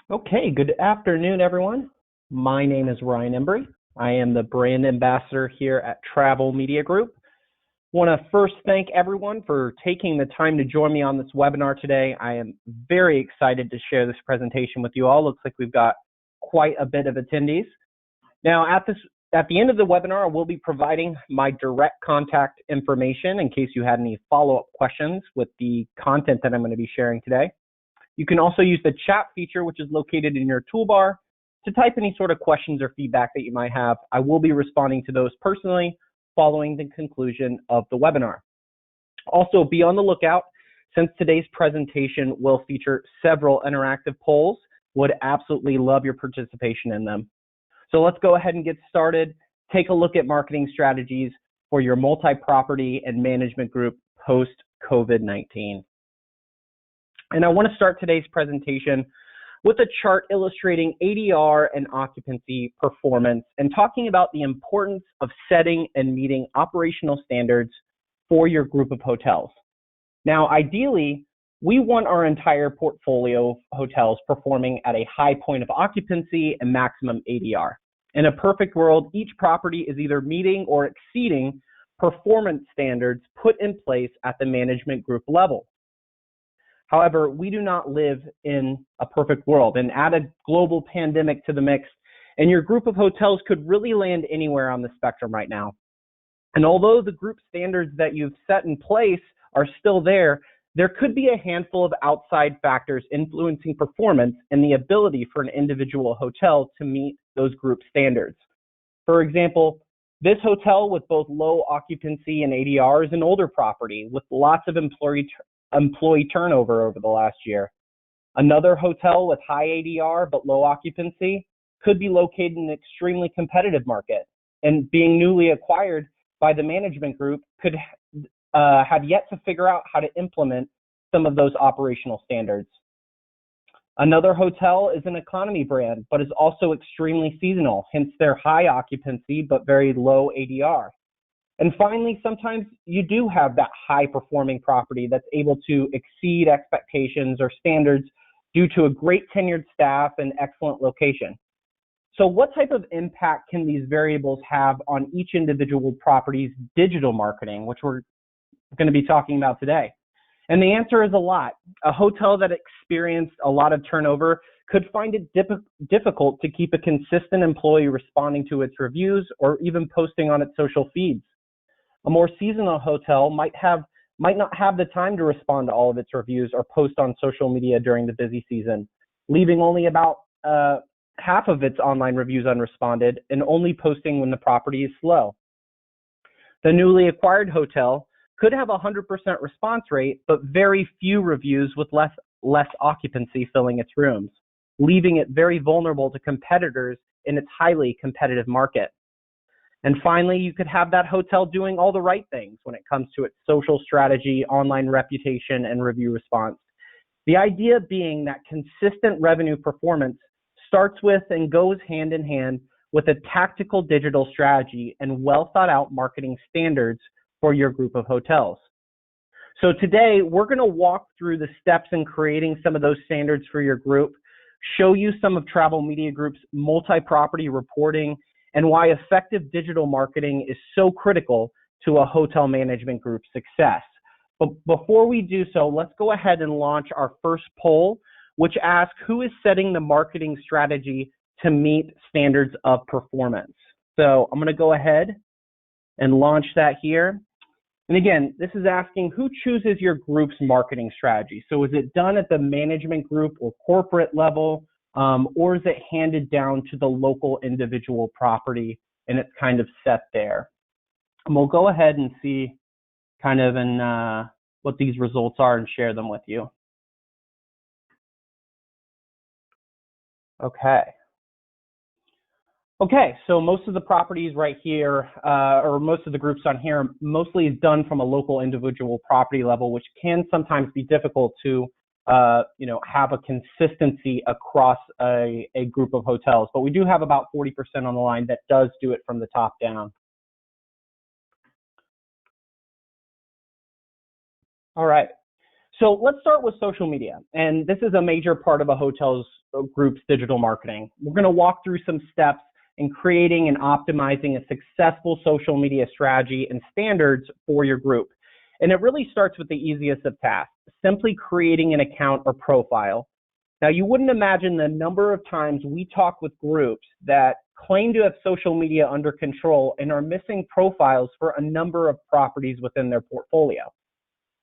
Okay, good afternoon, everyone. My name is Ryan Embry. I am the brand ambassador here at Travel Media Group. I want to first thank everyone for taking the time to join me on this webinar today. I am very excited to share this presentation with you all. Looks like we've got quite a bit of attendees. Now, at the end of the webinar, I will be providing my direct contact information in case you had any follow-up questions with the content that I'm going to be sharing today. You can also use the chat feature, which is located in your toolbar, to type any sort of questions or feedback that you might have. I will be responding to those personally following the conclusion of the webinar. Also, be on the lookout, since today's presentation will feature several interactive polls. Would absolutely love your participation in them. So let's go ahead and get started. Take a look at marketing strategies for your multi-property and management group post-COVID-19. And I want to start today's presentation with a chart illustrating ADR and occupancy performance and talking about the importance of setting and meeting operational standards for your group of hotels. Now, ideally, we want our entire portfolio of hotels performing at a high point of occupancy and maximum ADR. In a perfect world, each property is either meeting or exceeding performance standards put in place at the management group level. However, we do not live in a perfect world, and add a global pandemic to the mix, and your group of hotels could really land anywhere on the spectrum right now. And although the group standards that you've set in place are still there, there could be a handful of outside factors influencing performance and the ability for an individual hotel to meet those group standards. For example, this hotel with both low occupancy and ADR is an older property with lots of employee turnover over the last year. Another hotel with high ADR but low occupancy could be located in an extremely competitive market, and being newly acquired by the management group could have yet to figure out how to implement some of those operational standards. Another hotel is an economy brand but is also extremely seasonal, hence their high occupancy but very low ADR. And finally, sometimes you do have that high-performing property that's able to exceed expectations or standards due to a great tenured staff and excellent location. So what type of impact can these variables have on each individual property's digital marketing, which we're going to be talking about today? And the answer is a lot. A hotel that experienced a lot of turnover could find it difficult to keep a consistent employee responding to its reviews or even posting on its social feeds. A more seasonal hotel might not have the time to respond to all of its reviews or post on social media during the busy season, leaving only about half of its online reviews unresponded and only posting when the property is slow. The newly acquired hotel could have a 100% response rate, but very few reviews with less occupancy filling its rooms, leaving it very vulnerable to competitors in its highly competitive market. And finally, you could have that hotel doing all the right things when it comes to its social strategy, online reputation, and review response. The idea being that consistent revenue performance starts with and goes hand in hand with a tactical digital strategy and well thought out marketing standards for your group of hotels. So today, we're going to walk through the steps in creating some of those standards for your group, show you some of Travel Media Group's multi-property reporting, and why effective digital marketing is so critical to a hotel management group's success. But before we do so, let's go ahead and launch our first poll, which asks who is setting the marketing strategy to meet standards of performance. So I'm going to go ahead and launch that here. And again, this is asking who chooses your group's marketing strategy. So is it done at the management group or corporate level? Or is it handed down to the local individual property and it's kind of set there? And we'll go ahead and see kind of what these results are and share them with you. Okay, so most of the properties right here, or most of the groups on here, mostly is done from a local individual property level, which can sometimes be difficult to have a consistency across a group of hotels. But we do have about 40% on the line that does do it from the top down. All right. So let's start with social media. And this is a major part of a hotel's group's digital marketing. We're going to walk through some steps in creating and optimizing a successful social media strategy and standards for your group. And it really starts with the easiest of tasks, simply creating an account or profile. Now, you wouldn't imagine the number of times we talk with groups that claim to have social media under control and are missing profiles for a number of properties within their portfolio.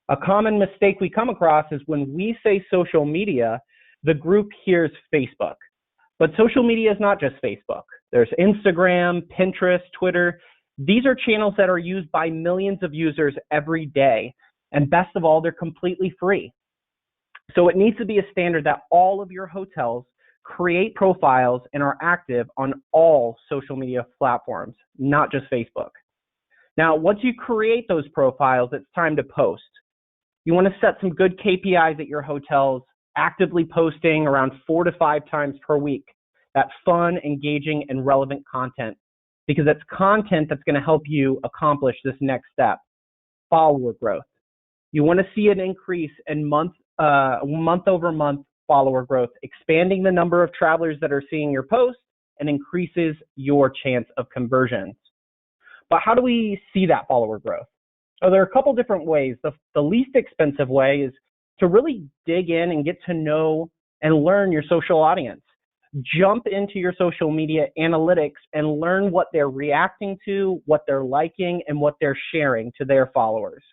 A common mistake we come across is when we say social media, the group hears Facebook. But social media is not just Facebook. There's Instagram, Pinterest, Twitter. These are channels that are used by millions of users every day. And best of all, they're completely free. So it needs to be a standard that all of your hotels create profiles and are active on all social media platforms, not just Facebook. Now, once you create those profiles, it's time to post. You want to set some good KPIs at your hotels, actively posting around 4 to 5 times per week. That fun, engaging, and relevant content, because it's content that's going to help you accomplish this next step, follower growth. You want to see an increase in month-over-month follower growth, expanding the number of travelers that are seeing your posts and increases your chance of conversions. But how do we see that follower growth? So there are a couple different ways. The least expensive way is to really dig in and get to know and learn your social audience. Jump into your social media analytics and learn what they're reacting to, what they're liking, and what they're sharing to their followers.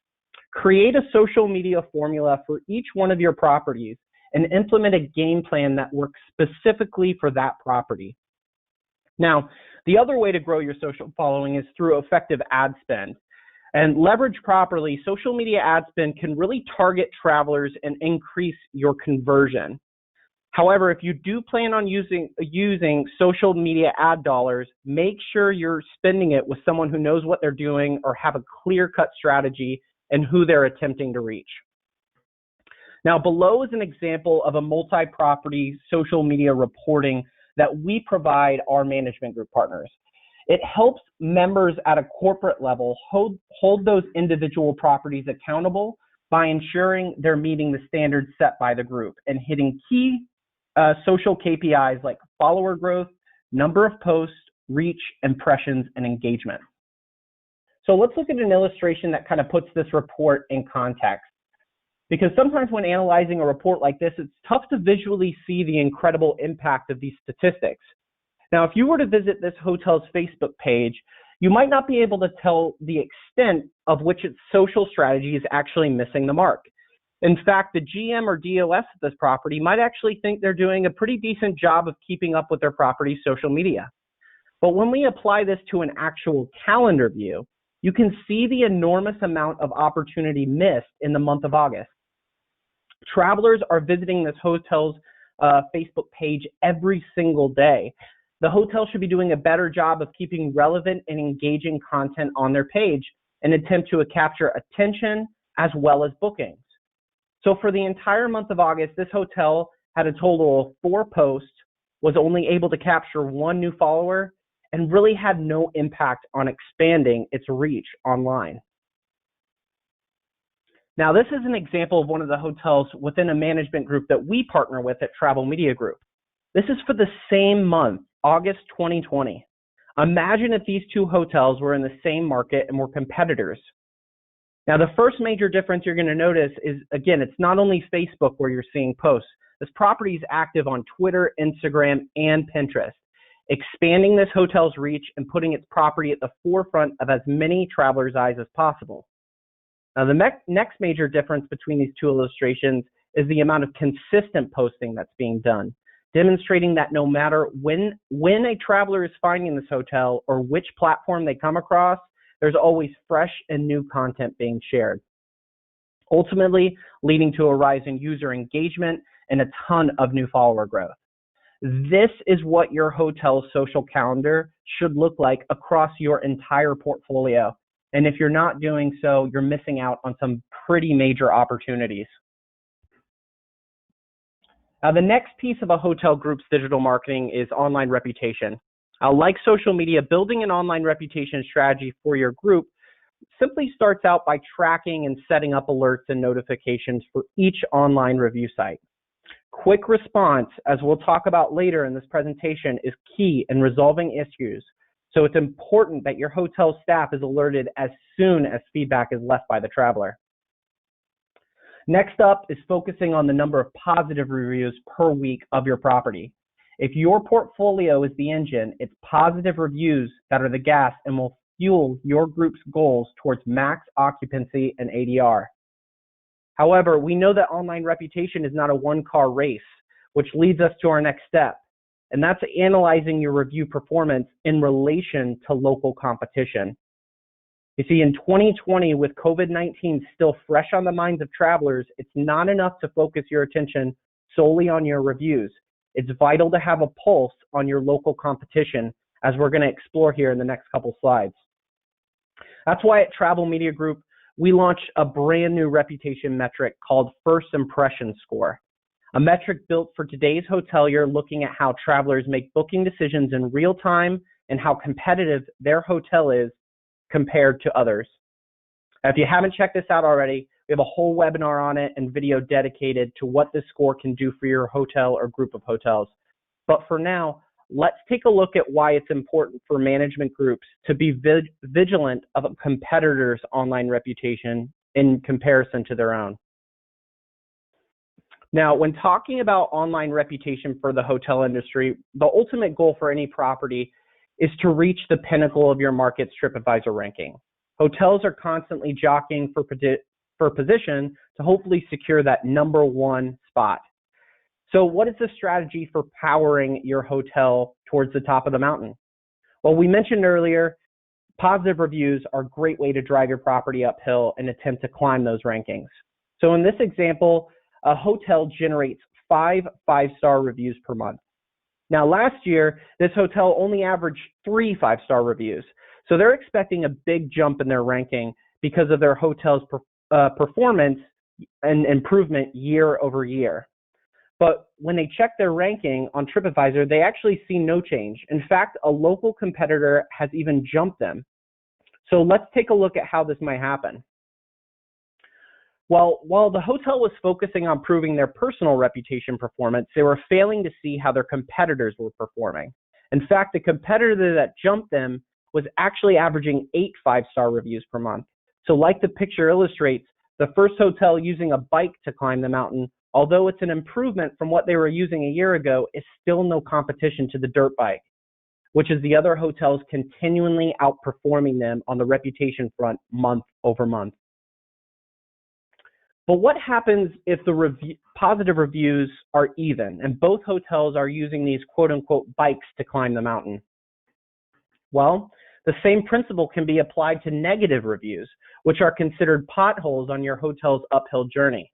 Create a social media formula for each one of your properties and implement a game plan that works specifically for that property. Now, the other way to grow your social following is through effective ad spend. And leverage properly, social media ad spend can really target travelers and increase your conversion. However, if you do plan on using social media ad dollars, make sure you're spending it with someone who knows what they're doing or have a clear-cut strategy and who they're attempting to reach. Now, below is an example of a multi-property social media reporting that we provide our management group partners. It helps members at a corporate level hold those individual properties accountable by ensuring they're meeting the standards set by the group and hitting key social KPIs like follower growth, number of posts, reach, impressions, and engagement. So let's look at an illustration that kind of puts this report in context. Because sometimes when analyzing a report like this, it's tough to visually see the incredible impact of these statistics. Now, if you were to visit this hotel's Facebook page, you might not be able to tell the extent of which its social strategy is actually missing the mark. In fact, the GM or DOS of this property might actually think they're doing a pretty decent job of keeping up with their property's social media. But when we apply this to an actual calendar view, you can see the enormous amount of opportunity missed in the month of August. Travelers are visiting this hotel's Facebook page every single day. The hotel should be doing a better job of keeping relevant and engaging content on their page in an attempt to capture attention as well as bookings. So for the entire month of August, this hotel had a total of 4 posts, was only able to capture 1 new follower, and really had no impact on expanding its reach online. Now, this is an example of one of the hotels within a management group that we partner with at Travel Media Group. This is for the same month, August 2020. Imagine if these 2 hotels were in the same market and were competitors. Now, the first major difference you're going to notice is, again, it's not only Facebook where you're seeing posts. This property is active on Twitter, Instagram, and Pinterest, expanding this hotel's reach and putting its property at the forefront of as many travelers' eyes as possible. Now, the next major difference between these 2 illustrations is the amount of consistent posting that's being done, demonstrating that no matter when a traveler is finding this hotel or which platform they come across, there's always fresh and new content being shared, ultimately leading to a rise in user engagement and a ton of new follower growth. This is what your hotel's social calendar should look like across your entire portfolio. And if you're not doing so, you're missing out on some pretty major opportunities. Now, the next piece of a hotel group's digital marketing is online reputation. Like social media, building an online reputation strategy for your group simply starts out by tracking and setting up alerts and notifications for each online review site. Quick response, as we'll talk about later in this presentation, is key in resolving issues. So it's important that your hotel staff is alerted as soon as feedback is left by the traveler. Next up is focusing on the number of positive reviews per week of your property. If your portfolio is the engine, it's positive reviews that are the gas and will fuel your group's goals towards max occupancy and ADR. However, we know that online reputation is not a one-car race, which leads us to our next step, and that's analyzing your review performance in relation to local competition. You see, in 2020, with COVID-19 still fresh on the minds of travelers, it's not enough to focus your attention solely on your reviews. It's vital to have a pulse on your local competition, as we're going to explore here in the next couple slides. That's why at Travel Media Group, we launched a brand new reputation metric called First Impression Score, a metric built for today's hotelier looking at how travelers make booking decisions in real time and how competitive their hotel is compared to others. If you haven't checked this out already, we have a whole webinar on it and video dedicated to what this score can do for your hotel or group of hotels. But for now, let's take a look at why it's important for management groups to be vigilant of a competitor's online reputation in comparison to their own. Now, when talking about online reputation for the hotel industry, the ultimate goal for any property is to reach the pinnacle of your market's TripAdvisor ranking. Hotels are constantly jockeying for position to hopefully secure that #1 spot. So what is the strategy for powering your hotel towards the top of the mountain? Well, we mentioned earlier, positive reviews are a great way to drive your property uphill and attempt to climb those rankings. So in this example, a hotel generates 5 five-star reviews per month. Now, last year, this hotel only averaged 3 five-star reviews. So they're expecting a big jump in their ranking because of their hotel's performance and improvement year over year. But when they check their ranking on TripAdvisor, they actually see no change. In fact, a local competitor has even jumped them. So let's take a look at how this might happen. Well, while the hotel was focusing on proving their personal reputation performance, they were failing to see how their competitors were performing. In fact, the competitor that jumped them was actually averaging 8 five-star reviews per month. So like the picture illustrates, the first hotel using a bike to climb the mountain, although it's an improvement from what they were using a year ago, is still no competition to the dirt bike, which is the other hotels continually outperforming them on the reputation front month over month. But what happens if the positive reviews are even and both hotels are using these quote-unquote bikes to climb the mountain? Well, the same principle can be applied to negative reviews, which are considered potholes on your hotel's uphill journey.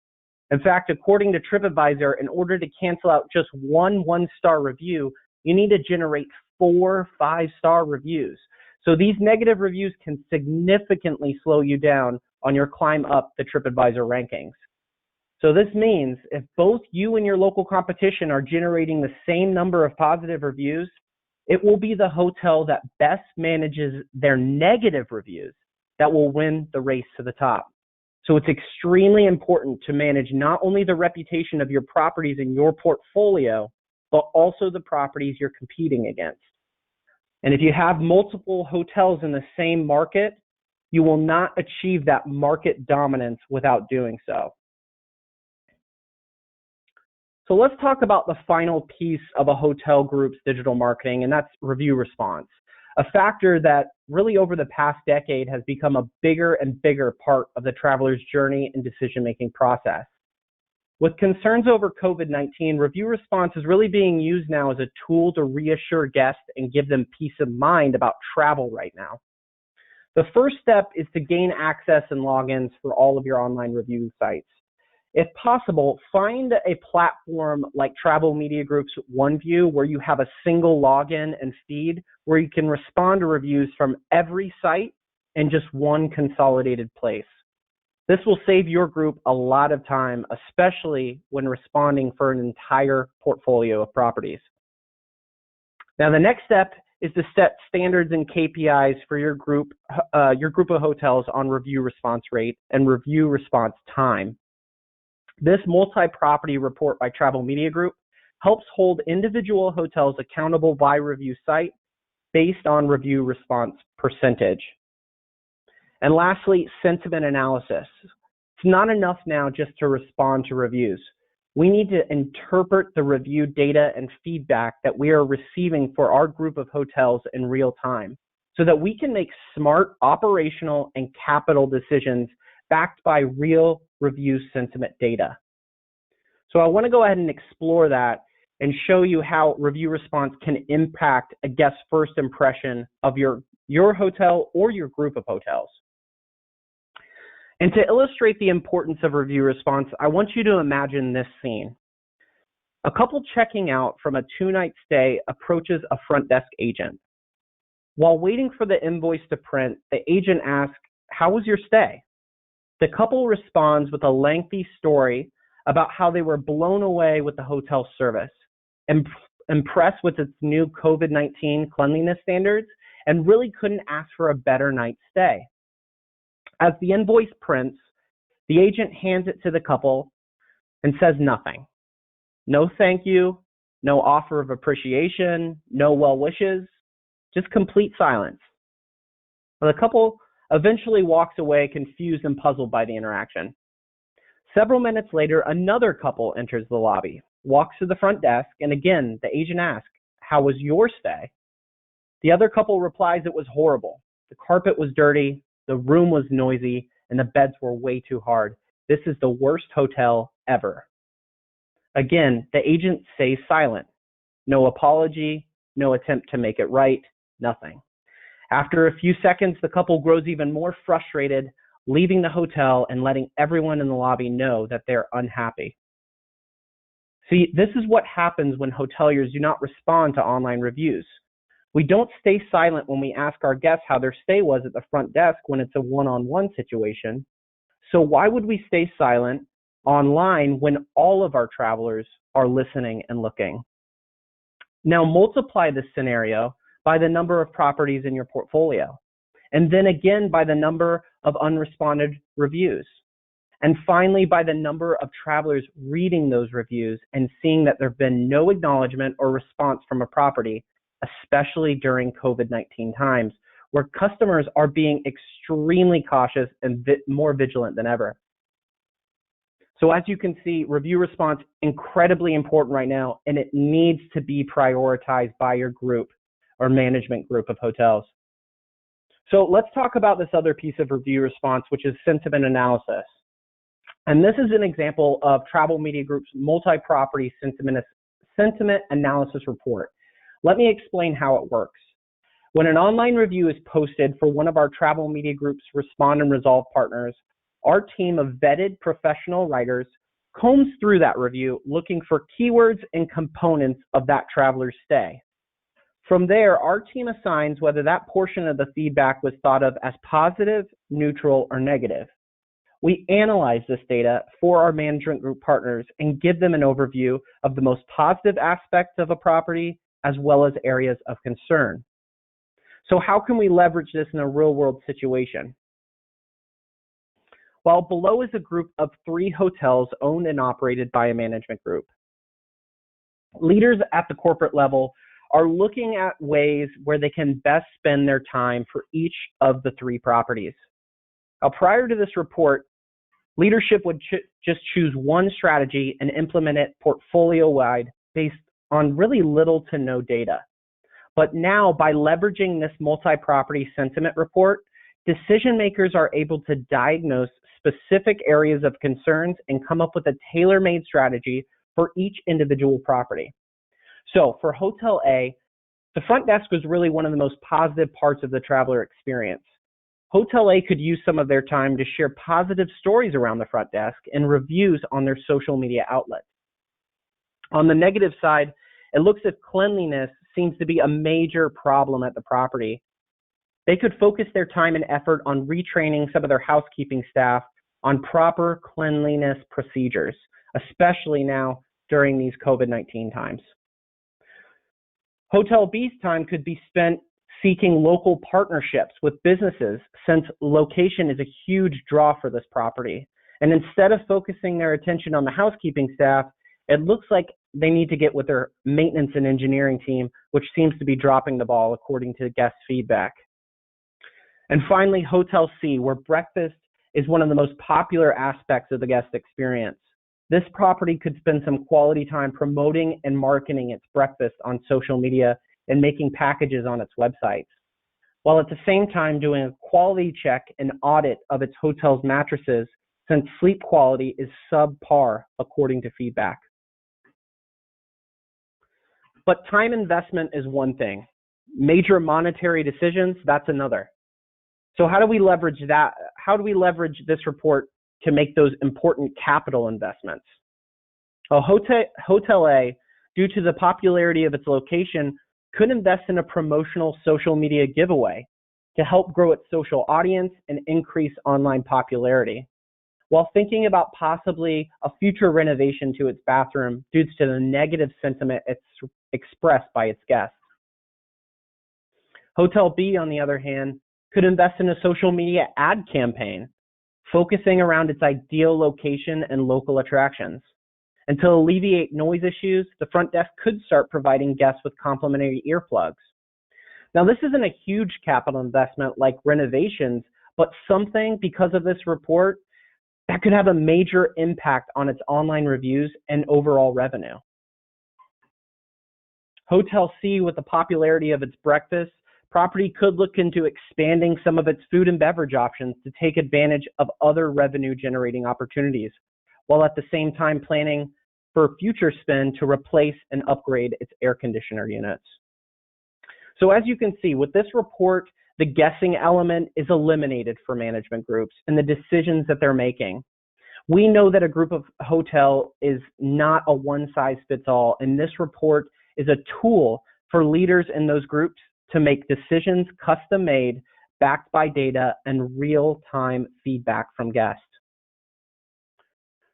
In fact, according to TripAdvisor, in order to cancel out just one one-star review, you need to generate 4 five-star reviews. So these negative reviews can significantly slow you down on your climb up the TripAdvisor rankings. So this means if both you and your local competition are generating the same number of positive reviews, it will be the hotel that best manages their negative reviews that will win the race to the top. So it's extremely important to manage not only the reputation of your properties in your portfolio, but also the properties you're competing against. And if you have multiple hotels in the same market, you will not achieve that market dominance without doing so. So let's talk about the final piece of a hotel group's digital marketing, and that's review response, a factor that really over the past decade has become a bigger and bigger part of the traveler's journey and decision-making process. With concerns over COVID-19, review response is really being used now as a tool to reassure guests and give them peace of mind about travel right now. The first step is to gain access and logins for all of your online review sites. If possible, find a platform like Travel Media Group's OneView where you have a single login and feed where you can respond to reviews from every site in just one consolidated place. This will save your group a lot of time, especially when responding for an entire portfolio of properties. Now, the next step is to set standards and KPIs for your group of hotels on review response rate and review response time. This multi-property report by Travel Media Group helps hold individual hotels accountable by review site based on review response percentage. And lastly, sentiment analysis. It's not enough now just to respond to reviews. We need to interpret the review data and feedback that we are receiving for our group of hotels in real time so that we can make smart operational and capital decisions backed by real review sentiment data. So I want to go ahead and explore that and show you how review response can impact a guest's first impression of your hotel or your group of hotels. And to illustrate the importance of review response, I want you to imagine this scene. A couple checking out from a 2-night stay approaches a front desk agent. While waiting for the invoice to print, the agent asks, "How was your stay?" The couple responds with a lengthy story about how they were blown away with the hotel service, impressed with its new COVID-19 cleanliness standards, and really couldn't ask for a better night's stay. As the invoice prints, the agent hands it to the couple and says nothing. No thank you, no offer of appreciation, no well wishes, just complete silence. The couple eventually walks away confused and puzzled by the interaction. Several minutes later, another couple enters the lobby, walks to the front desk, and again, the agent asks, "How was your stay?" The other couple replies it was horrible. The carpet was dirty, the room was noisy, and the beds were way too hard. This is the worst hotel ever. Again, the agent stays silent. No apology, no attempt to make it right, nothing. After a few seconds, the couple grows even more frustrated, leaving the hotel and letting everyone in the lobby know that they're unhappy. See, this is what happens when hoteliers do not respond to online reviews. We don't stay silent when we ask our guests how their stay was at the front desk when it's a one-on-one situation. So why would we stay silent online when all of our travelers are listening and looking? Now multiply this scenario by the number of properties in your portfolio, and then again by the number of unresponded reviews, and finally by the number of travelers reading those reviews and seeing that there have been no acknowledgement or response from a property, especially during COVID-19 times, where customers are being extremely cautious and more vigilant than ever. So as you can see, review response incredibly important right now, and it needs to be prioritized by your group or management group of hotels. So let's talk about this other piece of review response, which is sentiment analysis. And this is an example of Travel Media Group's multi-property sentiment analysis report. Let me explain how it works. When an online review is posted for one of our Travel Media Group's Respond and Resolve partners, our team of vetted professional writers combs through that review looking for keywords and components of that traveler's stay. From there, our team assigns whether that portion of the feedback was thought of as positive, neutral, or negative. We analyze this data for our management group partners and give them an overview of the most positive aspects of a property as well as areas of concern. So how can we leverage this in a real-world situation? Well, below is a group of 3 hotels owned and operated by a management group. Leaders at the corporate level are looking at ways where they can best spend their time for each of the 3 properties. Now, prior to this report, leadership would just choose one strategy and implement it portfolio-wide based on really little to no data. But now, by leveraging this multi-property sentiment report, decision makers are able to diagnose specific areas of concerns and come up with a tailor-made strategy for each individual property. So for Hotel A, the front desk was really one of the most positive parts of the traveler experience. Hotel A could use some of their time to share positive stories around the front desk and reviews on their social media outlets. On the negative side, it looks as if cleanliness seems to be a major problem at the property. They could focus their time and effort on retraining some of their housekeeping staff on proper cleanliness procedures, especially now during these COVID-19 times. Hotel B's time could be spent seeking local partnerships with businesses, since location is a huge draw for this property. And instead of focusing their attention on the housekeeping staff, it looks like they need to get with their maintenance and engineering team, which seems to be dropping the ball according to guest feedback. And finally, Hotel C, where breakfast is one of the most popular aspects of the guest experience. This property could spend some quality time promoting and marketing its breakfast on social media and making packages on its websites, while at the same time doing a quality check and audit of its hotel's mattresses, since sleep quality is subpar according to feedback. But time investment is one thing. Major monetary decisions, that's another. So how do we leverage that? How do we leverage this report to make those important capital investments? Well, Hotel A, due to the popularity of its location, could invest in a promotional social media giveaway to help grow its social audience and increase online popularity, while thinking about possibly a future renovation to its bathroom due to the negative sentiment it's expressed by its guests. Hotel B, on the other hand, could invest in a social media ad campaign focusing around its ideal location and local attractions. And to alleviate noise issues, the front desk could start providing guests with complimentary earplugs. Now, this isn't a huge capital investment like renovations, but something, because of this report, that could have a major impact on its online reviews and overall revenue. Hotel C, with the popularity of its breakfast, property could look into expanding some of its food and beverage options to take advantage of other revenue generating opportunities, while at the same time planning for future spend to replace and upgrade its air conditioner units. So as you can see, with this report, the guessing element is eliminated for management groups and the decisions that they're making. We know that a group of hotel is not a one-size-fits-all, and this report is a tool for leaders in those groups to make decisions custom-made, backed by data and real-time feedback from guests.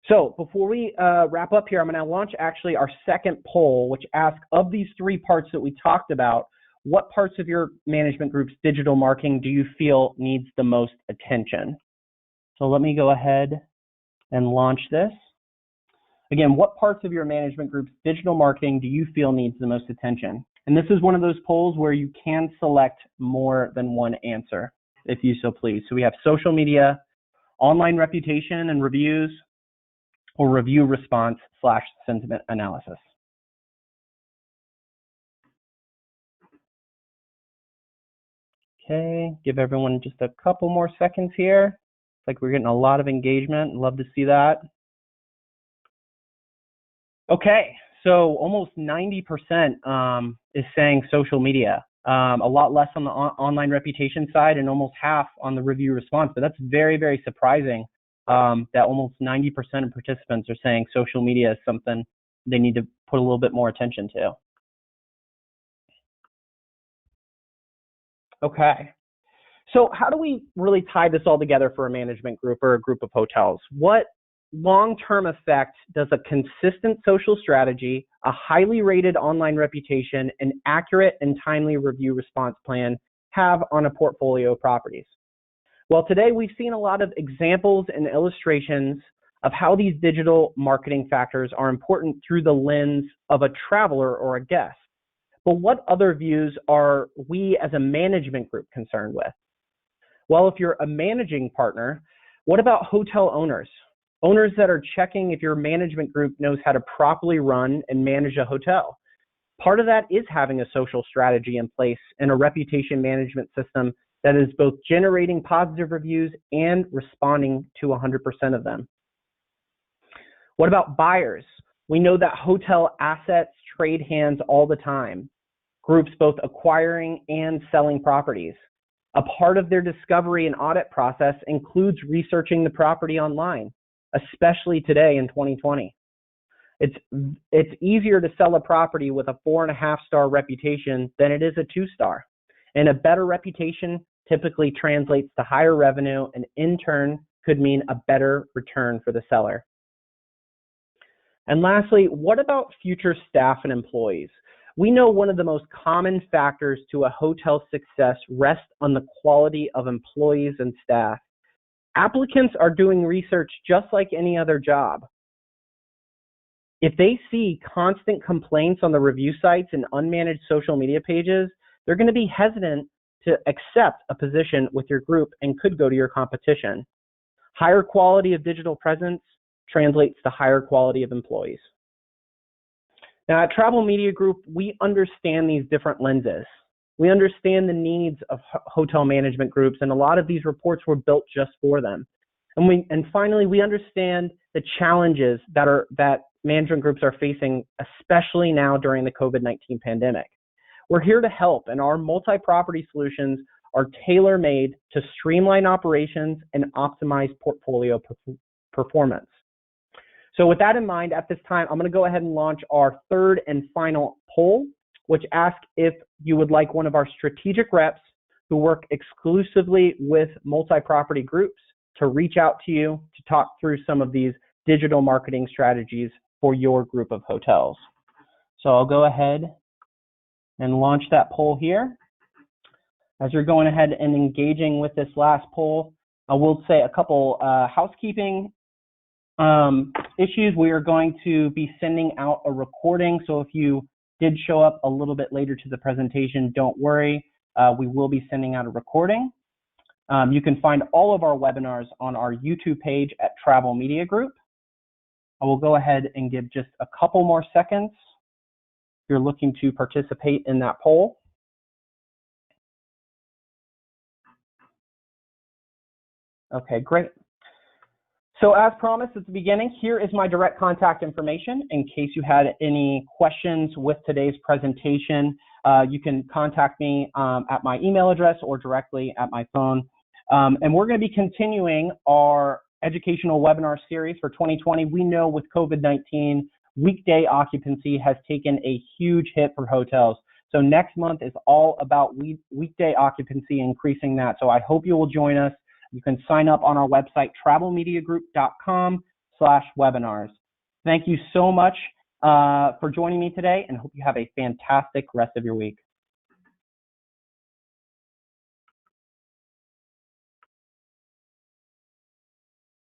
So before we wrap up here, I'm going to launch actually our second poll, which asks, of these three parts that we talked about, what parts of your management group's digital marketing do you feel needs the most attention? So let me go ahead and launch this. Again, what parts of your management group's digital marketing do you feel needs the most attention? And this is one of those polls where you can select more than one answer, if you so please. So we have social media, online reputation and reviews, or review response / sentiment analysis. Okay, give everyone just a couple more seconds here. It's like we're getting a lot of engagement. Love to see that. Okay, so almost 90% is saying social media. A lot less on the online reputation side and almost half on the review response. But that's very, very surprising that almost 90% of participants are saying social media is something they need to put a little bit more attention to. Okay, so how do we really tie this all together for a management group or a group of hotels? What long-term effect does a consistent social strategy, a highly rated online reputation, an accurate and timely review response plan have on a portfolio of properties? Well, today we've seen a lot of examples and illustrations of how these digital marketing factors are important through the lens of a traveler or a guest. But what other views are we as a management group concerned with? Well, if you're a managing partner, what about hotel owners? Owners that are checking if your management group knows how to properly run and manage a hotel. Part of that is having a social strategy in place and a reputation management system that is both generating positive reviews and responding to 100% of them. What about buyers? We know that hotel assets trade hands all the time. Groups both acquiring and selling properties. A part of their discovery and audit process includes researching the property online, especially today in 2020. It's easier to sell a property with a 4.5-star reputation than it is a 2-star. And a better reputation typically translates to higher revenue and in turn could mean a better return for the seller. And lastly, what about future staff and employees? We know one of the most common factors to a hotel's success rests on the quality of employees and staff. Applicants are doing research just like any other job. If they see constant complaints on the review sites and unmanaged social media pages, they're going to be hesitant to accept a position with your group and could go to your competition. Higher quality of digital presence translates to higher quality of employees. Now at Travel Media Group, we understand these different lenses. We understand the needs of hotel management groups, and a lot of these reports were built just for them. And finally, we understand the challenges that management groups are facing, especially now during the COVID-19 pandemic. We're here to help, and our multi-property solutions are tailor-made to streamline operations and optimize portfolio performance. So with that in mind, at this time, I'm going to go ahead and launch our third and final poll, which asks if you would like one of our strategic reps who work exclusively with multi-property groups to reach out to you to talk through some of these digital marketing strategies for your group of hotels. So I'll go ahead and launch that poll here. As you're going ahead and engaging with this last poll, I will say a couple housekeeping issues. We are going to be sending out a recording, so if you did show up a little bit later to the presentation, don't worry. We will be sending out a recording. You can find all of our webinars on our YouTube page at Travel Media Group. I will go ahead and give just a couple more seconds if you're looking to participate in that poll. Okay, great. So as promised at the beginning, here is my direct contact information in case you had any questions with today's presentation. You can contact me at my email address or directly at my phone. And we're going to be continuing our educational webinar series for 2020. We know with COVID-19, weekday occupancy has taken a huge hit for hotels. So next month is all about weekday occupancy, increasing that. So I hope you will join us. You can sign up on our website, travelmediagroup.com/webinars. Thank you so much for joining me today, and hope you have a fantastic rest of your week.